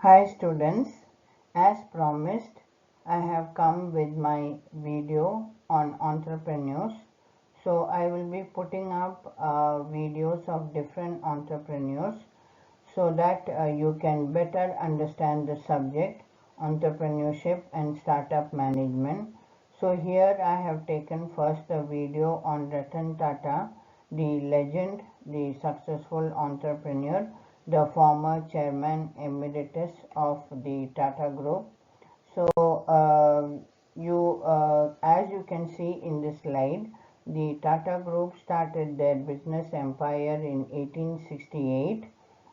Hi students, as promised, I have come with my video on entrepreneurs. So I will be putting up videos of different entrepreneurs so that you can better understand the subject entrepreneurship and startup management. So here I have taken first a video on Ratan Tata, the legend, the successful entrepreneur, the former chairman emeritus of the Tata Group. So as you can see in this slide, the Tata Group started their business empire in 1868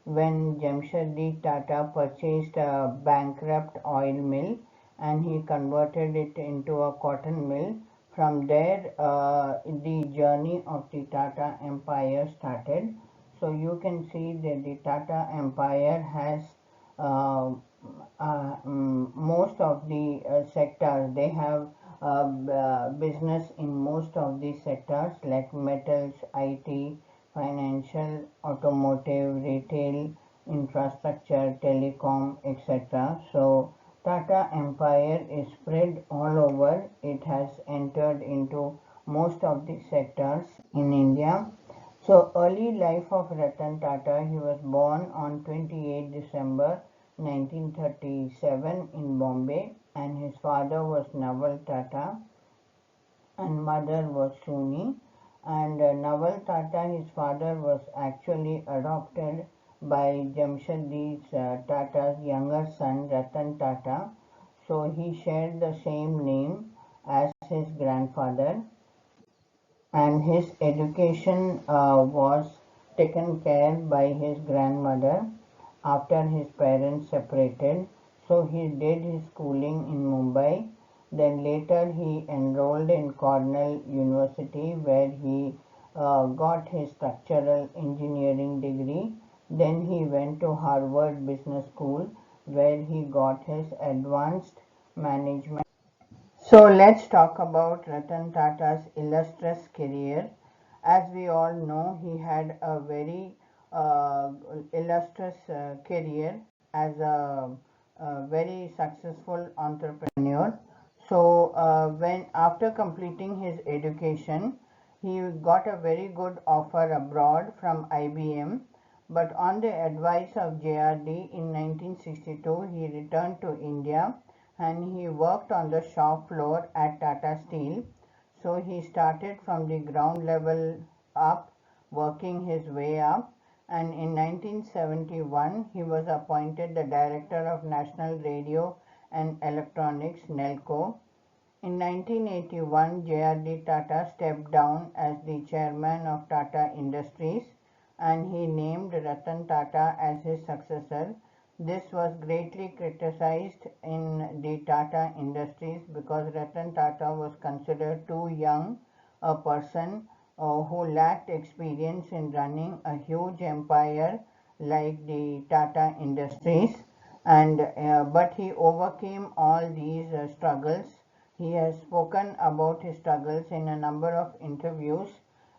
when Jamshedji Tata purchased a bankrupt oil mill and he converted it into a cotton mill. From there, the journey of the Tata Empire started. So you can see that the Tata Empire has uh, most of the sectors. They have business in most of the sectors like metals, IT, financial, automotive, retail, infrastructure, telecom, etc. So Tata Empire is spread all over. It has entered into most of the sectors in India. So early life of Ratan Tata, he was born on 28 December 1937 in Bombay, and his father was Naval Tata and mother was Suni. And Naval Tata, his father, was actually adopted by Jamshedji Tata's younger son Ratan Tata. So he shared the same name as his grandfather, and his education was taken care by his grandmother after his parents separated. So he did his schooling in Mumbai. Then later he enrolled in Cornell University where he got his structural engineering degree. Then he went to Harvard Business School where he got his advanced management. So let's talk about Ratan Tata's illustrious career. As we all know, he had a very illustrious career as a very successful entrepreneur. So when after completing his education, he got a very good offer abroad from IBM. But on the advice of JRD in 1962, he returned to India and he worked on the shop floor at Tata Steel. So he started from the ground level up, working his way up, and in 1971 he was appointed the director of National Radio and Electronics Nelco. In 1981, JRD Tata stepped down as the chairman of Tata Industries and he named Ratan Tata as his successor. This was greatly criticized in the Tata Industries because Ratan Tata was considered too young a person who lacked experience in running a huge empire like the Tata Industries. And but he overcame all these struggles. He has spoken about his struggles in a number of interviews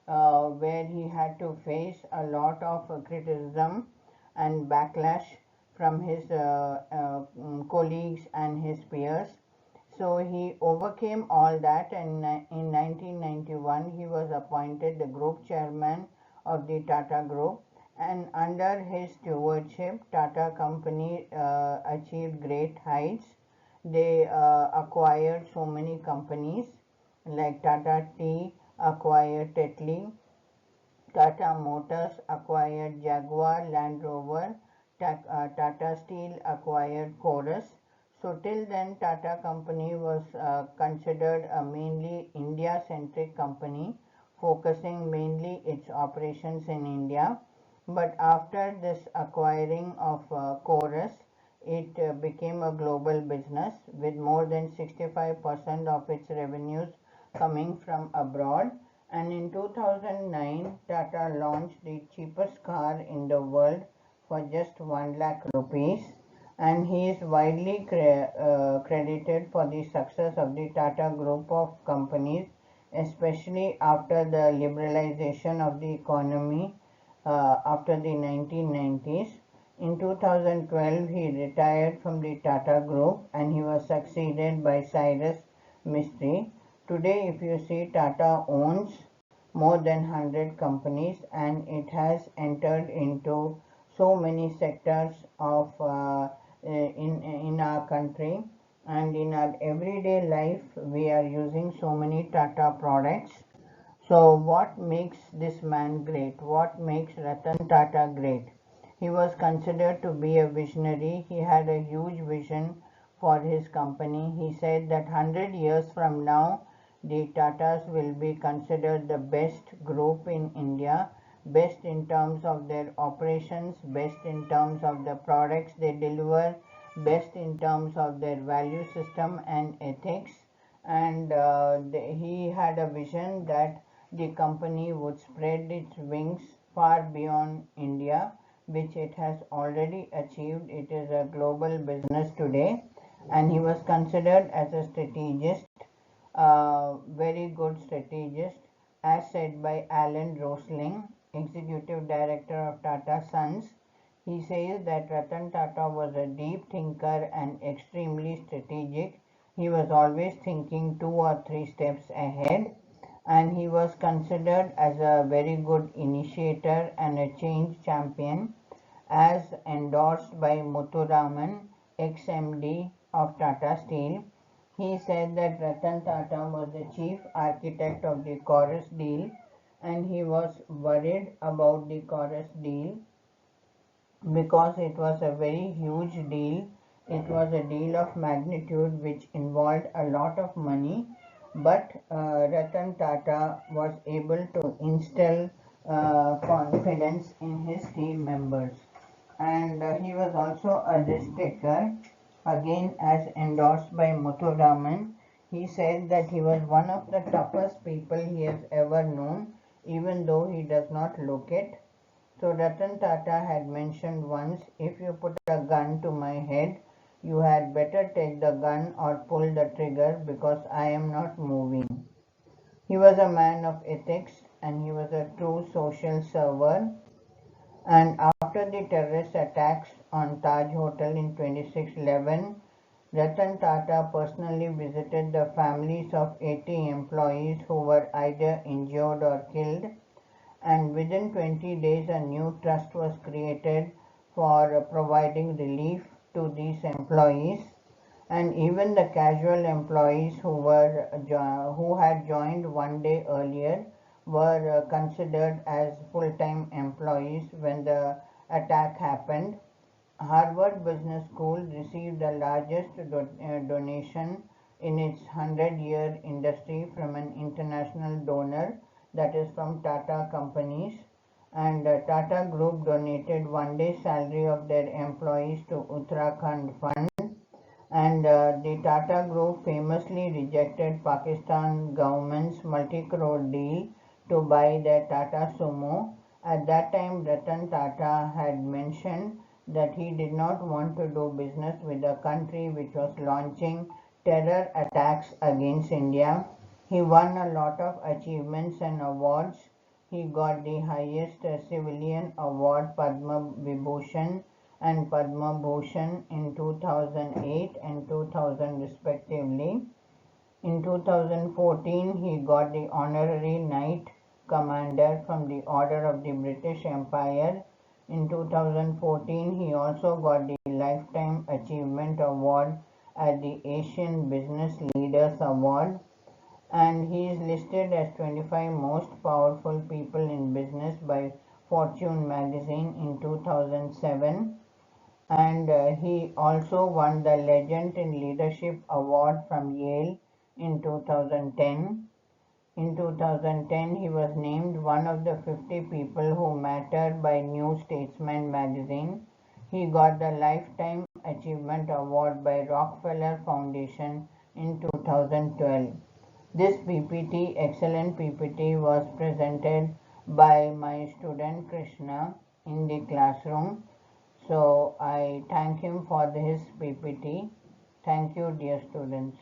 where he had to face a lot of criticism and backlash from his colleagues and his peers. So he overcame all that, and in 1991 he was appointed the group chairman of the Tata Group, and under his stewardship Tata Company achieved great heights. They acquired so many companies like Tata Tea acquired Tetley, Tata Motors acquired Jaguar Land Rover, Tata Steel acquired Chorus. So till then Tata Company was considered a mainly India-centric company, focusing mainly its operations in India. But after this acquiring of Chorus, it became a global business with more than 65% of its revenues coming from abroad. And in 2009, Tata launched the cheapest car in the world for just 1 lakh rupees. And he is widely credited for the success of the Tata group of companies, especially after the liberalization of the economy after the 1990s. In 2012, he retired from the Tata Group and he was succeeded by Cyrus Mistry. Today, if you see, Tata owns more than 100 companies and it has entered into so many sectors of in our country, and in our everyday life we are using so many Tata products. So what makes this man great? What makes Ratan Tata great? He was considered to be a visionary. He had a huge vision for his company. He said that 100 years from now, the Tatas will be considered the best group in India, best in terms of their operations, best in terms of the products they deliver, best in terms of their value system and ethics. And he had a vision that the company would spread its wings far beyond India, which it has already achieved. It is a global business today, and he was considered as a strategist, very good strategist, as said by Alan Rosling, Executive Director of Tata Sons. He says that Ratan Tata was a deep thinker and extremely strategic. He was always thinking 2 or 3 steps ahead, and he was considered as a very good initiator and a change champion, as endorsed by Muthuraman, ex-MD of Tata Steel. He said that Ratan Tata was the chief architect of the Chorus deal and he was worried about the Chorus deal because it was a very huge deal. It was a deal of magnitude which involved a lot of money, but Ratan Tata was able to instill confidence in his team members. And he was also a risk taker, again as endorsed by Muthuraman. He said that he was one of the toughest people he has ever known, even though he does not look it. So Ratan Tata had mentioned once, if you put a gun to my head, you had better take the gun or pull the trigger because I am not moving. He was a man of ethics and he was a true social server. And after the terrorist attacks on Taj Hotel in 2611, Ratan Tata personally visited the families of 80 employees who were either injured or killed, and within 20 days a new trust was created for providing relief to these employees, and even the casual employees who had joined one day earlier were considered as full-time employees when the attack happened. Harvard Business School received the largest donation in its 100-year industry from an international donor, that is from Tata companies, and Tata Group donated one day salary of their employees to Uttarakhand Fund, and the Tata Group famously rejected Pakistan government's multi-crore deal to buy their Tata Sumo. At that time, Ratan Tata had mentioned that he did not want to do business with a country which was launching terror attacks against India. He won a lot of achievements and awards. He got the highest civilian award, Padma Vibhushan and Padma Bhushan, in 2008 and 2000 respectively. In 2014, he got the Honorary Knight Commander from the Order of the British Empire. In 2014, he also got the Lifetime Achievement Award at the Asian Business Leaders Award, and he is listed as 25 most powerful people in business by Fortune magazine in 2007, and he also won the Legend in Leadership Award from Yale in 2010. In 2010, he was named one of the 50 people who matter by New Statesman magazine. He got the Lifetime Achievement Award by Rockefeller Foundation in 2012. This PPT, excellent PPT, was presented by my student Krishna in the classroom. So I thank him for his PPT. Thank you, dear students.